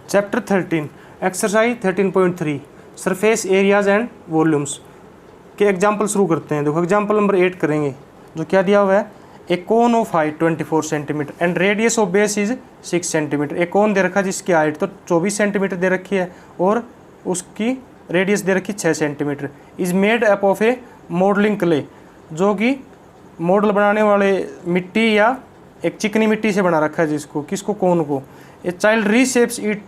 Chapter 13 exercise 13.3 surface areas and volumes के example शुरू करते हैं। देखो एग्जाम्पल नंबर 8 करेंगे, जो क्या दिया हुआ है, a cone of height 24 centimetre and radius of base is 6 centimetre. एक कोन दे रखा है जिसकी हाइट तो 24 सेंटीमीटर दे रखी है और उसकी रेडियस दे रखी 6 centimetre. Is made up of A modelling clay, जो कि मॉडल बनाने वाले मिट्टी या एक चिकनी मिट्टी से बना रखा है जिसको, किसको, कोन को। A child reshapes it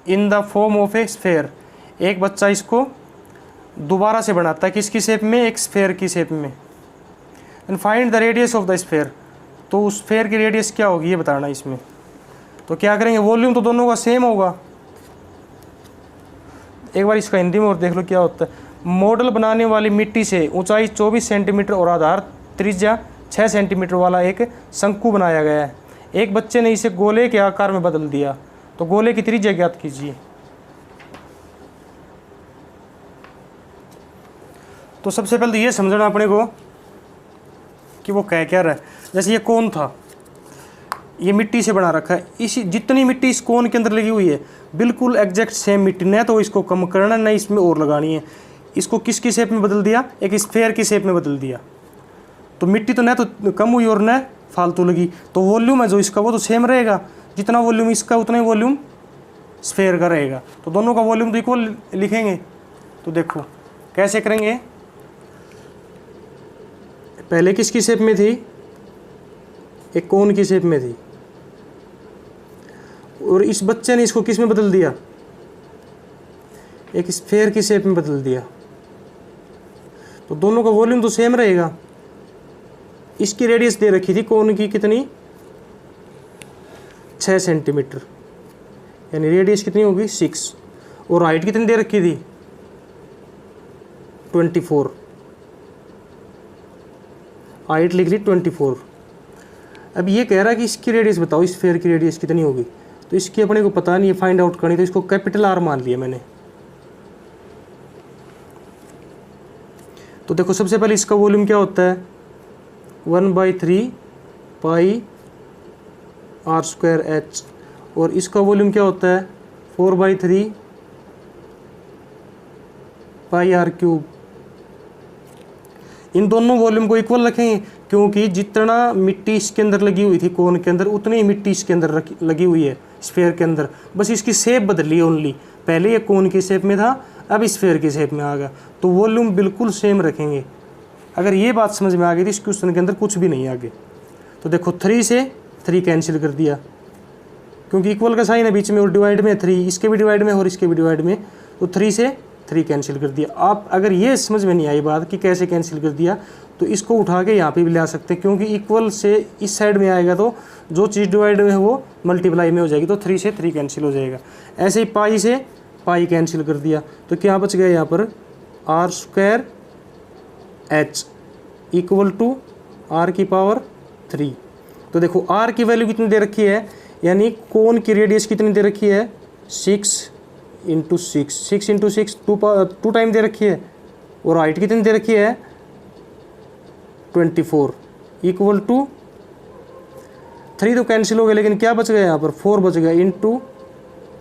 in the form of a sphere, एक बच्चा इसको दोबारा से बनाता है किसकी शेप में, एक स्फेयर की शेप में। And find the radius of the sphere, तो उस स्फेयर की रेडियस क्या होगी ये बताना इसमें। तो क्या करेंगे, वॉल्यूम तो दोनों का सेम होगा। एक बार इसका हिंदी में और देख लो क्या होता है। मॉडल बनाने वाली मिट्टी से ऊंचाई 24 सेंटीमीटर और आधार त्रिज्या 6 सेंटीमीटर वाला एक शंकु बनाया गया है। एक बच्चे ने इसे गोले के आकार में बदल दिया, तो गोले की त्रिज्या ज्ञात कीजिए। तो सबसे पहले तो ये समझना अपने को कि वो क्या रहा है। जैसे ये कोन था, ये मिट्टी से बना रखा है, इसी जितनी मिट्टी इस कोन के अंदर लगी हुई है बिल्कुल एग्जैक्ट सेम मिट्टी, न तो इसको कम करना न इसमें और लगानी है। इसको किसकी शेप में बदल दिया, एक स्फेयर की शेप में बदल दिया, तो मिट्टी तो न तो कम हुई और न फालतू लगी। तो वॉल्यूम है जो इसका वो तो सेम रहेगा, जितना वॉल्यूम इसका उतना ही वॉल्यूम स्फेयर का रहेगा। तो दोनों का वॉल्यूम तो इक्वल लिखेंगे। तो देखो कैसे करेंगे, पहले किसकी शेप में थी, एक कोन की शेप में थी, और इस बच्चे ने इसको किस में बदल दिया, एक स्फेयर की शेप में बदल दिया। तो दोनों का वॉल्यूम तो सेम रहेगा। इसकी रेडियस दे रखी थी कोन की कितनी, 6 सेंटीमीटर, यानी रेडियस कितनी होगी 6, और हाइट कितनी दे रखी थी 24, हाइट लिख ली 24। अब ये कह रहा है कि इसकी रेडियस बताओ, इस स्फेयर की रेडियस कितनी होगी। तो इसकी अपने को पता नहीं है, फाइंड आउट करनी, तो इसको कैपिटल आर मान लिया मैंने। तो देखो सबसे पहले इसका वॉल्यूम क्या होता है, 1/3 पाई आर स्क्वायर एच, और इसका वॉल्यूम क्या होता है 4/3 पाई आर क्यूब। इन दोनों वॉल्यूम को इक्वल रखेंगे, क्योंकि जितना मिट्टी इसके अंदर लगी हुई थी कोन के अंदर, उतनी ही मिट्टी इसके अंदर लगी हुई है स्फेयर के अंदर, बस इसकी शेप बदली है ओनली। पहले ये कोन की शेप में था, अब स्फेयर की शेप में आ गया, तो वॉल्यूम बिल्कुल सेम रखेंगे। अगर ये बात समझ में आ गई तो इस क्वेश्चन के अंदर कुछ भी नहीं आगे। तो देखो 3 से 3 कैंसिल कर दिया, क्योंकि इक्वल का साइन है बीच में और डिवाइड में 3, इसके भी डिवाइड में और इसके भी डिवाइड में, तो 3 से 3 कैंसिल कर दिया। आप अगर ये समझ में नहीं आई बात कि कैसे कैंसिल कर दिया, तो इसको उठा के यहाँ पे भी ला सकते हैं, क्योंकि इक्वल से इस साइड में आएगा तो जो चीज़ डिवाइड में है वो मल्टीप्लाई में हो जाएगी, तो 3 से 3 कैंसिल हो जाएगा। ऐसे ही पाई से पाई कैंसिल कर दिया, तो क्या बच गया यहाँ पर r square h equal to r की पावर 3। तो देखो आर की वैल्यू कितनी दे रखी है, यानी कोन की रेडियस कितनी दे रखी है 6 इंटू 6 टू टाइम दे रखी है, और हाइट कितनी दे रखी है 24 इक्वल टू 3 तो कैंसिल हो गया, लेकिन क्या बच गया यहाँ पर 4 बच गया इंटू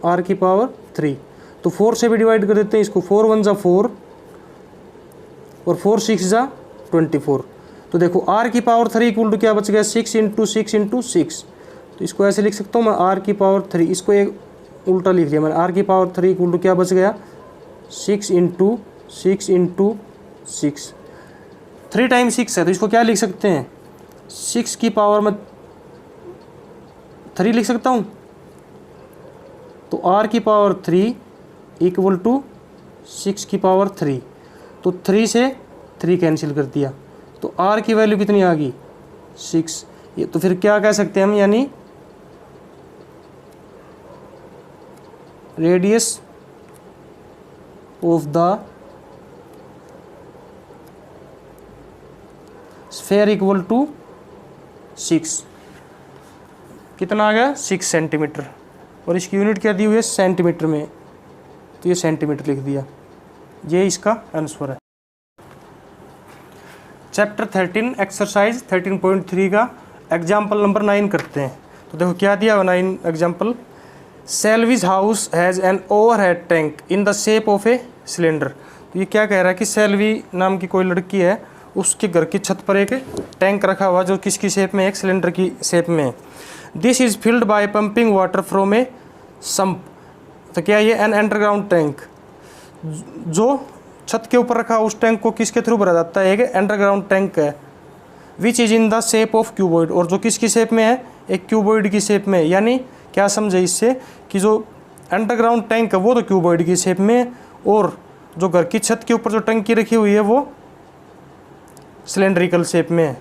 आर की पावर 3। तो 4 से भी डिवाइड कर देते हैं इसको, 4 1 जा 4 और 4 6 जा 24। तो देखो आर की पावर 3 इक्वल टू क्या बच गया 6 इंटू 6। तो इसको ऐसे लिख सकता हूँ मैं आर की पावर 3, इसको एक उल्टा लिख लिया मैंने, आर की पावर 3 इक्वल टू क्या बच गया 6 इंटू 6। 3 टाइम्स 6 है, तो इसको क्या लिख सकते हैं 6 की पावर में 3 लिख सकता हूँ। तो आर की पावर 3 इक्वल टू 6 की पावर 3, तो 3 से 3 कैंसिल कर दिया, तो आर की वैल्यू कितनी आ गई 6। ये तो फिर क्या कह सकते हैं हम, यानी radius of the sphere equal to 6, कितना आ गया 6 सेंटीमीटर, और इसकी यूनिट क्या दी हुई है सेंटीमीटर में, तो ये सेंटीमीटर लिख दिया। ये इसका आंसर है। चैप्टर 13 एक्सरसाइज 13.3 का एग्जाम्पल नंबर 9 करते हैं। तो देखो क्या दिया हुआ 9 example, Selvi's house has an overhead tank in the shape of a cylinder. तो ये क्या कह रहा है कि सेल्वी नाम की कोई लड़की है, उसके घर की छत पर एक टैंक रखा हुआ जो किसकी शेप में, एक सिलेंडर की शेप में है। This is filled by pumping water from A sump. तो क्या ये एन अंडरग्राउंड टैंक, जो छत के ऊपर रखा उस टैंक को किसके थ्रू भरा जाता है, एक अंडरग्राउंड टैंक है। Which is in the shape of cuboid, और जो किसकी शेप में है, एक क्यूबॉइड की शेप में। यानी क्या समझे इससे कि जो अंडरग्राउंड टैंक है वो तो क्यूबॉइड की शेप में है, और जो घर की छत के ऊपर जो टंकी रखी हुई है वो सिलेंड्रिकल शेप में है,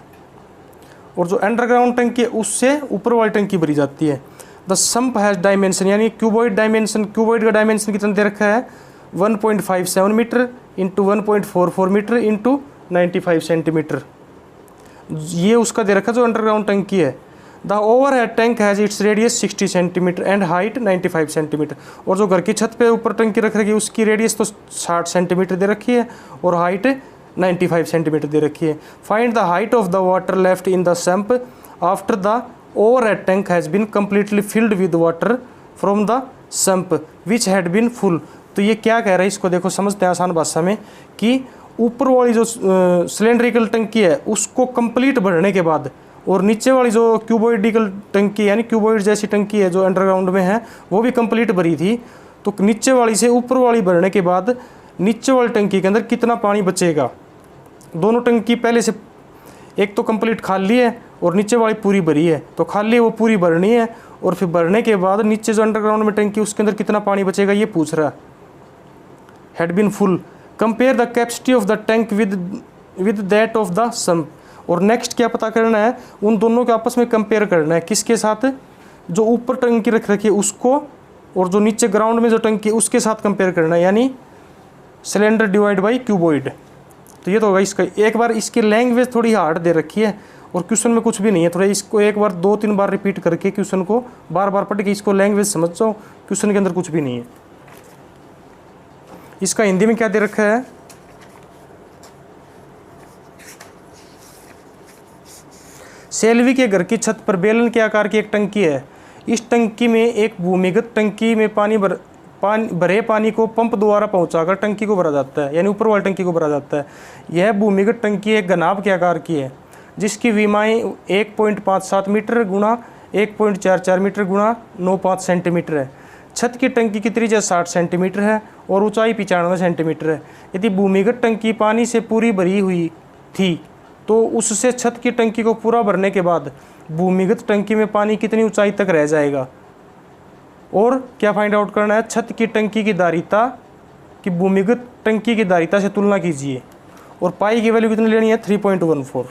और जो अंडरग्राउंड टंकी है उससे ऊपर वाली टंकी भरी जाती है। द सम्प हैज़ डायमेंशन, यानी क्यूबॉइड डायमेंशन, क्यूबॉइड का डायमेंशन कितना दे रखा है, 1.57 metre into 1.44 metre into 95 centimetre, ये उसका दे रखा जो अंडरग्राउंड टंकी है। The overhead tank has its radius 60 centimetre and height 95 centimetre, और जो घर की छत पे ऊपर टंकी रख रखी है उसकी रेडियस तो 60 सेंटीमीटर दे रखी है और हाइट 95 सेंटीमीटर दे रखी है। Find the height of the water left in the sump after the overhead tank has been completely filled with water from the sump which had been full. तो ये क्या कह रहा है, इसको देखो समझते हैं आसान भाषा में, कि ऊपर वाली जो सिलेंड्रिकल टंकी है उसको कंप्लीट भरने के बाद, और नीचे वाली जो क्यूबॉइडिकल टंकी यानी क्यूबॉइड जैसी टंकी है जो अंडरग्राउंड में है वो भी कंप्लीट भरी थी, तो नीचे वाली से ऊपर वाली भरने के बाद नीचे वाली टंकी के अंदर कितना पानी बचेगा। दोनों टंकी पहले से एक तो कंप्लीट खाली है और नीचे वाली पूरी भरी है, तो खाली वो पूरी भरनी है, और फिर भरने के बाद नीचे जो अंडरग्राउंड में टंकी उसके अंदर कितना पानी बचेगा ये पूछ रहा है। Had been full, compare the capacity of the tank with that of the sump. और नेक्स्ट क्या पता करना है, उन दोनों के आपस में कंपेयर करना है, किसके साथ, जो ऊपर टंकी रख रखी है उसको और जो नीचे ग्राउंड में जो टंकी है उसके साथ कंपेयर करना है, यानी सिलेंडर डिवाइड बाई क्यूबॉइड। तो ये तो होगा इसका। एक बार इसकी लैंग्वेज थोड़ी हार्ड दे रखी है और क्वेश्चन में कुछ भी नहीं है, थोड़ा इसको एक बार 2-3 बार रिपीट करके क्वेश्चन को बार बार पढ़ के इसको लैंग्वेज समझ जाओ, क्वेश्चन के अंदर कुछ भी नहीं है। इसका हिंदी में क्या दे रखा है, सेल्वी के घर की छत पर बेलन के आकार की एक टंकी है। इस टंकी में एक भूमिगत टंकी में भरे पानी को पंप द्वारा पहुंचाकर टंकी को भरा जाता है, यानी ऊपर वाली टंकी को भरा जाता है। यह भूमिगत टंकी एक घनाभ के आकार की है जिसकी विमाएँ 1.57 मीटर गुणा 1.44 मीटर गुणा 95 सेंटीमीटर है। छत की टंकी की त्रिज्या 60 सेंटीमीटर है और ऊंचाई 95 सेंटीमीटर है। यदि भूमिगत टंकी पानी से पूरी भरी हुई थी तो उससे छत की टंकी को पूरा भरने के बाद भूमिगत टंकी में पानी कितनी ऊंचाई तक रह जाएगा, और क्या फाइंड आउट करना है, छत की टंकी की धारिता की भूमिगत टंकी की धारिता से तुलना कीजिए, और पाई की वैल्यू कितनी लेनी है, 3.14।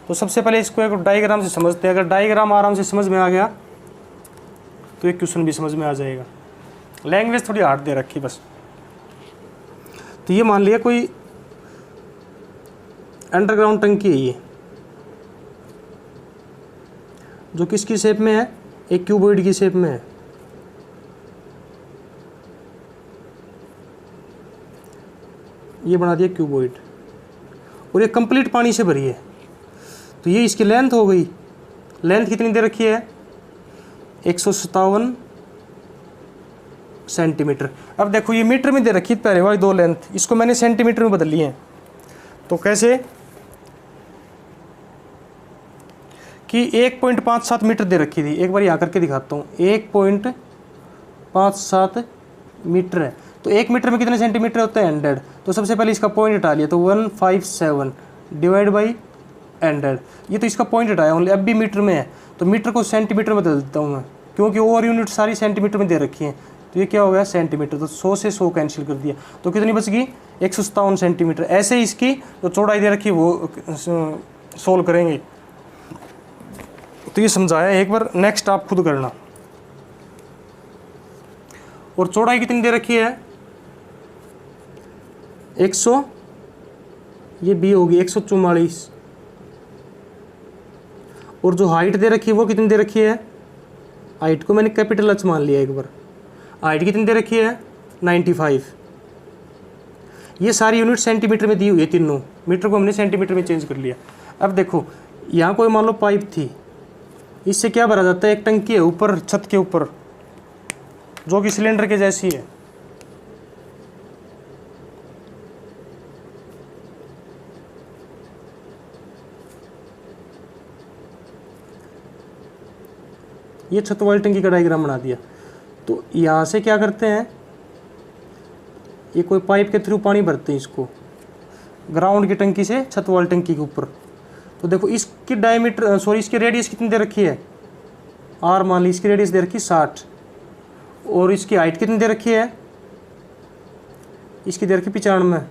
तो सबसे पहले इसको एक डायग्राम से समझते हैं। अगर डायग्राम आराम से समझ में आ गया तो एक क्वेश्चन भी समझ में आ जाएगा। लैंग्वेज थोड़ी हार्ड दे रखी बस। तो ये मान लिया कोई अंडरग्राउंड टंकी है, ये जो किसकी शेप में है, एक क्यूबॉइड की शेप में है। ये बना दिया क्यूबॉइड और ये कंप्लीट पानी से भरी है। तो ये इसकी लेंथ हो गई, लेंथ कितनी दे रखी है, 157 सेंटीमीटर। अब देखो ये मीटर में दे रखी है पहले वाली दो लेंथ, इसको मैंने सेंटीमीटर में बदल ली है। तो कैसे कि 1.57 मीटर दे रखी थी, एक बार यहाँ करके दिखाता हूँ। 1.57 मीटर है, तो 1 मीटर में कितने सेंटीमीटर होते हैं, 100। तो सबसे पहले इसका पॉइंट हटा लिया, तो 157 डिवाइड बाई 100। ये तो इसका पॉइंट हटाया ओनली, अब भी मीटर में है तो मीटर को सेंटीमीटर में बदल देता हूँ मैं, क्योंकि ओवर यूनिट सारी सेंटीमीटर में दे रखी है। तो ये क्या हो गया, सेंटीमीटर। तो 100 से 100 कैंसिल कर दिया, तो कितनी बच गई, 157 सेंटीमीटर। ऐसे ही इसकी जो चौड़ाई दे रखी वो सोल्व करेंगे। तो ये समझाया, एक बार नेक्स्ट आप खुद करना। और चौड़ाई कितनी दे रखी है, 100, ये बी होगी 144। और जो हाइट दे रखी है वो कितनी दे रखी है, हाइट को मैंने कैपिटल एच मान लिया एक बार। हाइट कितनी दे रखी है, 95। ये सारी यूनिट सेंटीमीटर में दी हुई है तीनों, मीटर को हमने सेंटीमीटर में चेंज कर लिया। अब देखो यहाँ कोई मान लो पाइप थी, इससे क्या भरा जाता है, एक टंकी है ऊपर छत के ऊपर, जो कि सिलेंडर के जैसी है। ये छत वाली टंकी का डायग्राम बना दिया। तो यहाँ से क्या करते हैं, ये कोई पाइप के थ्रू पानी भरते हैं इसको ग्राउंड की टंकी से छत वाली टंकी के ऊपर। तो देखो इसकी डायमीटर इसकी रेडियस कितनी दे रखी है, आर मान ली, इसकी रेडियस दे रखी है 60, और इसकी हाइट कितनी दे रखी है, इसकी दे रखी 95।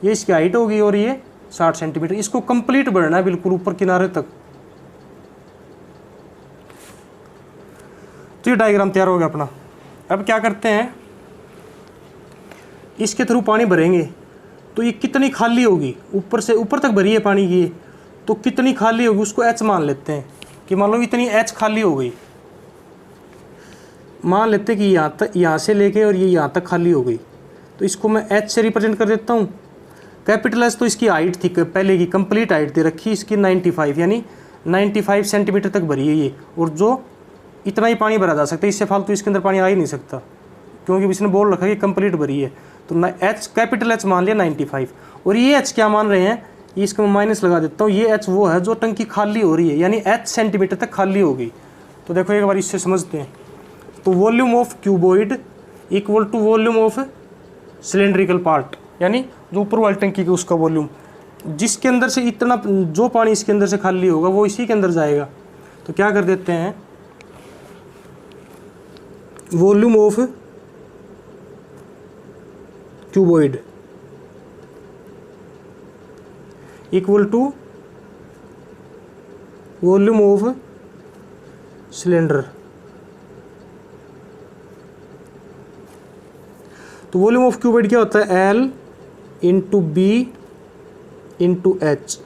ये इसकी हाइट होगी और ये 60 सेंटीमीटर। इसको कंप्लीट भरना है बिल्कुल ऊपर किनारे तक। तो ये डायग्राम तैयार हो गया अपना। अब क्या करते हैं, इसके थ्रू पानी भरेंगे तो ये कितनी खाली होगी, ऊपर से ऊपर तक भरी है पानी की, तो कितनी खाली होगी उसको एच मान लेते हैं कि मान लो इतनी एच खाली हो गई। मान लेते हैं कि यहाँ से लेके और ये यहाँ तक खाली हो गई। तो इसको मैं एच से रिप्रेजेंट कर देता हूँ। कैपिटल एच तो इसकी हाइट थी पहले की, कंप्लीट हाइट दे रखी इसकी 95, यानी 95 सेंटीमीटर तक भरी है ये, और जो इतना ही पानी भरा जा सकता है, इससे फालतू इसके अंदर पानी आ ही नहीं सकता, क्योंकि इसने बोल रखा है कि कंप्लीट भरी है। तो एच कैपिटल एच मान लिया 95, और ये एच क्या मान रहे हैं, ये इसको मैं माइनस लगा देता हूँ। ये एच वो है जो टंकी खाली हो रही है, यानी एच सेंटीमीटर तक खाली हो गई। तो देखो एक बार इससे समझते हैं। तो volume of cuboid equal to volume of cylindrical part, यानी जो ऊपर वाली टंकी की उसका वॉल्यूम, जिसके अंदर से इतना जो पानी इसके अंदर से खाली होगा वो इसी के अंदर जाएगा। तो क्या कर देते हैं, volume of cuboid equal to volume of cylinder. तो वॉल्यूम ऑफ क्यूबॉइड क्या होता है, L into b into h,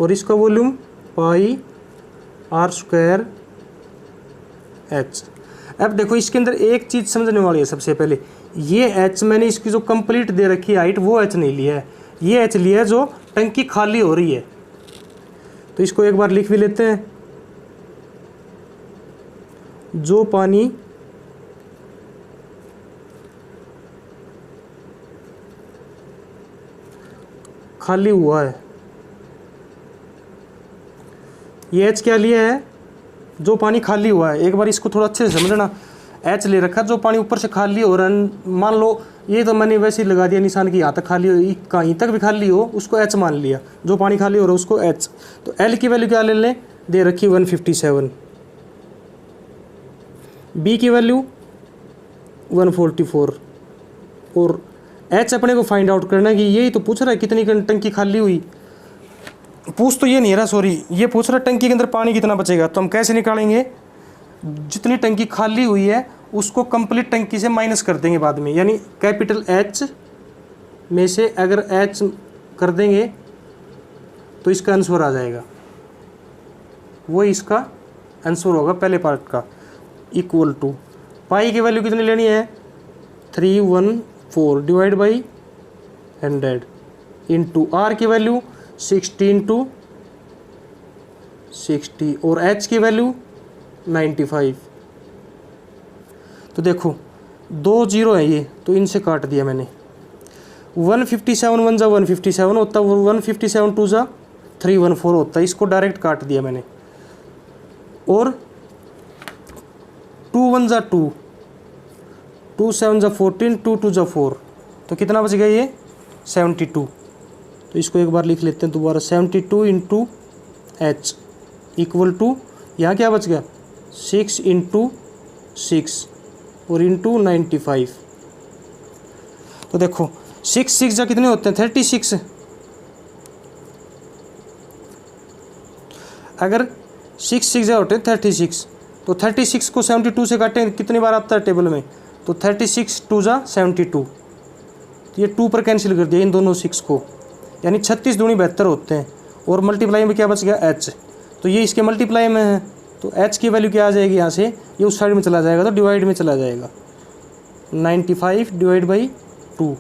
और इसका volume pi r square h. अब देखो इसके अंदर एक चीज़ समझने वाली है। सबसे पहले ये एच मैंने इसकी जो कंप्लीट दे रखी है हाइट, वो एच नहीं लिया है, ये एच लिया है जो टंकी खाली हो रही है। तो इसको एक बार लिख भी लेते हैं, जो पानी खाली हुआ है, ये एच क्या लिया है, जो पानी खाली हुआ है। एक बार इसको थोड़ा अच्छे से समझना, एच ले रखा जो पानी ऊपर से खाली हो रहा है। मान लो ये तो मैंने वैसे ही लगा दिया निशान की, यहाँ तक खाली हो, कहीं तक भी खाली हो उसको एच मान लिया, जो पानी खाली हो रहा है उसको एच। तो एल की वैल्यू क्या ले लें, दे रखी 157, बी की वैल्यू 144, और एच अपने को फाइंड आउट करना है कि यही तो पूछ रहा है कितनी टंकी खाली हुई। पूछ तो ये नहीं रहा, सॉरी, ये पूछ रहा टंकी के अंदर पानी कितना बचेगा। तो हम कैसे निकालेंगे, जितनी टंकी खाली हुई है उसको कंप्लीट टंकी से माइनस कर देंगे बाद में, यानी कैपिटल एच में से अगर एच कर देंगे तो इसका आंसर आ जाएगा, वो इसका आंसर होगा पहले पार्ट का। इक्वल टू पाई की वैल्यू कितनी लेनी है, 314 डिवाइड बाई 100 इंटू आर की वैल्यू 16 टू 60 और एच की वैल्यू 95। तो देखो 2 जीरो है ये, तो इनसे काट दिया मैंने। 157 1 जा 157 होता, 157 2 जा 314 होता, इसको डायरेक्ट काट दिया मैंने। और 2 1 जा 2, 2 7 जा 14, 2 2 जा 4, तो कितना बच गया ये 72। तो इसको एक बार लिख लेते हैं दोबारा, 72 इंटू एच इक्वल टू, यहाँ क्या बच गया 6 इंटू 6 और इंटू 95। तो देखो 6 6 जा कितने होते हैं 36। अगर 6 6 जा होते हैं 36, तो 36 को 72 से काटें कितनी बार आता है टेबल में, तो 36 2 जा 72, तो ये 2 पर कैंसिल कर दिया इन दोनों 6 को, यानी 36 दूनी 72 होते हैं। और मल्टीप्लाई में क्या बच गया एच, तो ये इसके मल्टीप्लाई में है, तो एच की वैल्यू क्या आ जाएगी, यहाँ से ये उस साइड में चला जाएगा तो डिवाइड में चला जाएगा। 95 डिवाइड बाई 2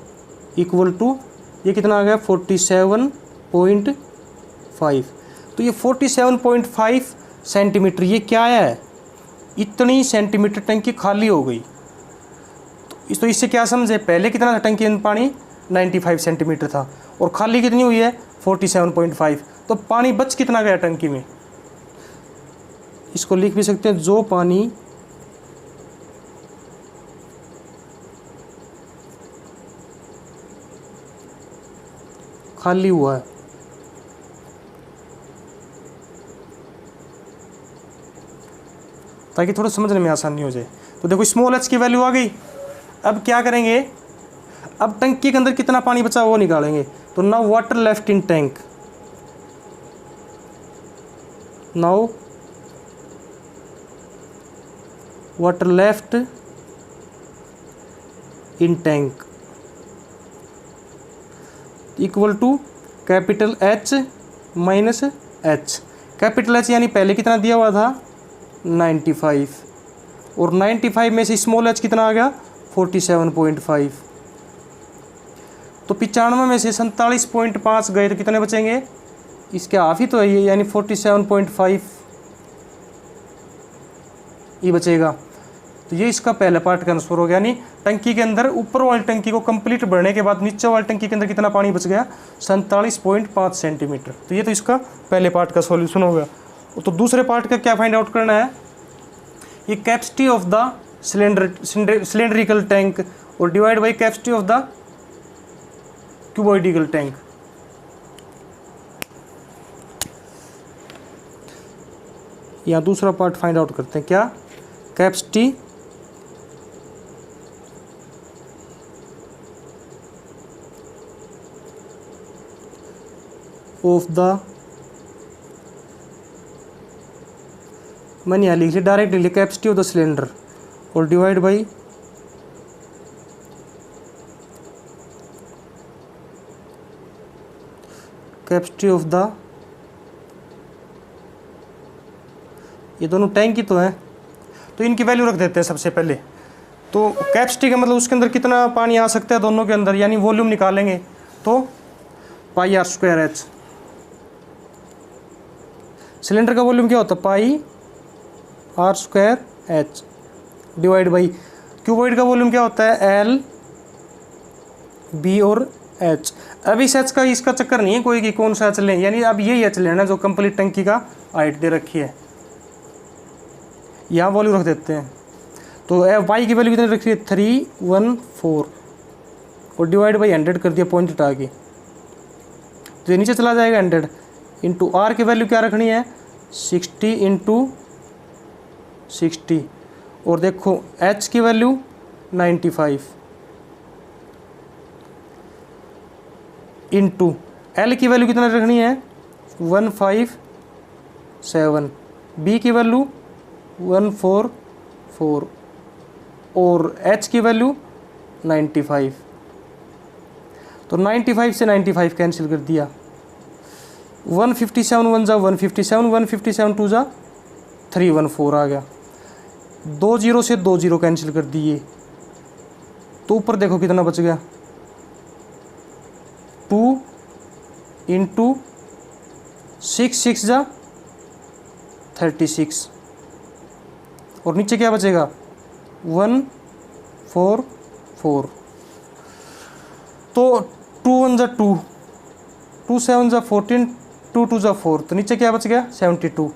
इक्वल टू ये कितना आ गया 47.5। तो ये 47.5 सेंटीमीटर ये क्या है, इतनी सेंटीमीटर टंकी खाली हो गई। तो इससे क्या समझे, पहले कितना था टंकी में पानी 95 सेंटीमीटर था और खाली कितनी हुई है 47.5। तो पानी बच कितना गया टंकी में, इसको लिख भी सकते हैं, जो पानी खाली हुआ है, ताकि थोड़ा समझने में आसानी हो जाए। तो देखो स्मॉल h की वैल्यू आ गई। अब क्या करेंगे, अब टंकी के अंदर कितना पानी बचा वो निकालेंगे। तो now water left in tank, now water left in tank equal to capital H minus H। Capital H यानी पहले कितना दिया हुआ था 95 और 95 में से स्मॉल h कितना आ गया 47.5। तो 95 में से 47.5 गए तो कितने बचेंगे, इसके हाफ ही तो है ये, यानी 47.5 ये बचेगा। तो ये इसका पहला पार्ट का आंसर हो गया। यानी टंकी के अंदर ऊपर वाली टंकी को कंप्लीट भरने के बाद नीचे वाली टंकी के अंदर कितना पानी बच गया 47.5 सेंटीमीटर। तो ये तो इसका पहले पार्ट का सॉल्यूशन हो गया। तो दूसरे पार्ट का क्या फाइंड आउट करना है, ये capacity of the cylindrical tank और divide by capacity of the cuboidical tank. यहाँ दूसरा पार्ट फाइंड आउट करते हैं, क्या कैपेसिटी ऑफ द, मैंने यहाँ लिख लिया डायरेक्ट लिख लिया कैपेसिटी ऑफ द सिलेंडर और divide by capacity of the, ये दोनों टैंक की तो है तो इनकी वैल्यू रख देते हैं सबसे पहले। तो कैपेसिटी का मतलब उसके अंदर कितना पानी आ सकता है दोनों के अंदर, यानी वॉल्यूम निकालेंगे तो pi r square h. Cylinder का वॉल्यूम क्या होता है pi r square h divide by cuboid का वॉल्यूम क्या होता है एल बी और एच। अब इस एच का इसका चक्कर नहीं है कोई कि कौन सा एच लें, यानी अब यही एच लेना जो कंप्लीट टंकी का हाइट दे रखी है, यहाँ वॉल्यूम रख देते हैं। तो वाई की वैल्यू कितनी रखी है 314 और डिवाइड बाई 100 कर दिया पॉइंट हटा के, तो ये नीचे चला जाएगा 100 इंटू आर की वैल्यू क्या रखनी है 60 इंटू 60 और देखो एच की वैल्यू 95 इंटू एल की वैल्यू कितना रखनी है 157, बी की वैल्यू 144 और एच की वैल्यू 95। तो 95 से 95 कैंसिल कर दिया, 157 1 जा 157, 157 2 जा 314 आ गया। 2 0 से 2 0 कैंसिल कर दिए, तो ऊपर देखो कितना बच गया 2 इंटू 6 6 जा 36 और नीचे क्या बचेगा 144। तो 2 1 जा 2, 2 7 जा 14, 2 2 जा 4, तो नीचे क्या बच गया 72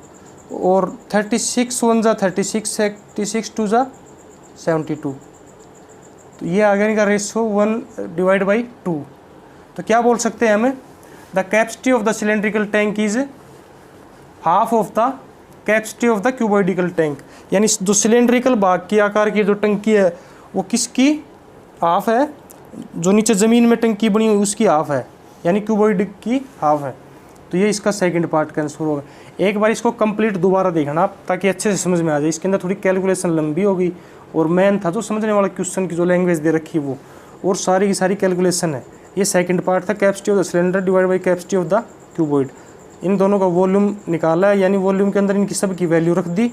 और 36 1 जा 36, 36 2 जा 72। तो ये आ गया इनका रेशियो 1 डिवाइड बाई 2। तो क्या बोल सकते हैं हमें, the capacity of the cylindrical tank is half of the capacity of the cuboidical tank. यानी जो सिलेंड्रिकल भाग की आकार की जो टंकी है वो किसकी हाफ है, जो नीचे ज़मीन में टंकी बनी हुई उसकी हाफ है, यानी क्यूबॉइड की हाफ है। तो ये इसका सेकंड पार्ट का आंसर होगा। एक बार इसको कंप्लीट दोबारा देखना आप, ताकि अच्छे से समझ में आ जाए। इसके अंदर थोड़ी कैलकुलेशन लंबी होगी और मेन था जो समझने वाला क्वेश्चन की जो लैंग्वेज दे रखी वो, और सारी की सारी कैलकुलेशन है। ये सेकंड पार्ट था capacity of the cylinder divide by capacity of the cuboid. इन दोनों का वॉल्यूम निकाला है, यानी वॉल्यूम के अंदर इनकी सब की वैल्यू रख दी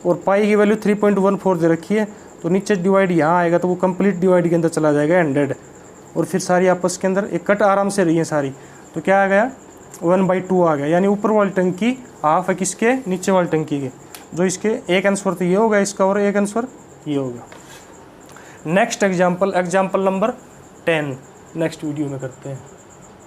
और पाई की वैल्यू 3.14 दे रखी है। तो नीचे डिवाइड यहाँ आएगा तो वो कंप्लीट डिवाइड के अंदर चला जाएगा 100 और फिर सारी आपस के अंदर एक कट आराम से रही है सारी। तो क्या आ गया 1/2 आ गया, यानी ऊपर वाली टंकी हाफ है किसके नीचे वाली टंकी के। जो इसके एक आंसर तो ये होगा इसका और एक आंसर ये होगा। Next example number 10 next video में करते हैं।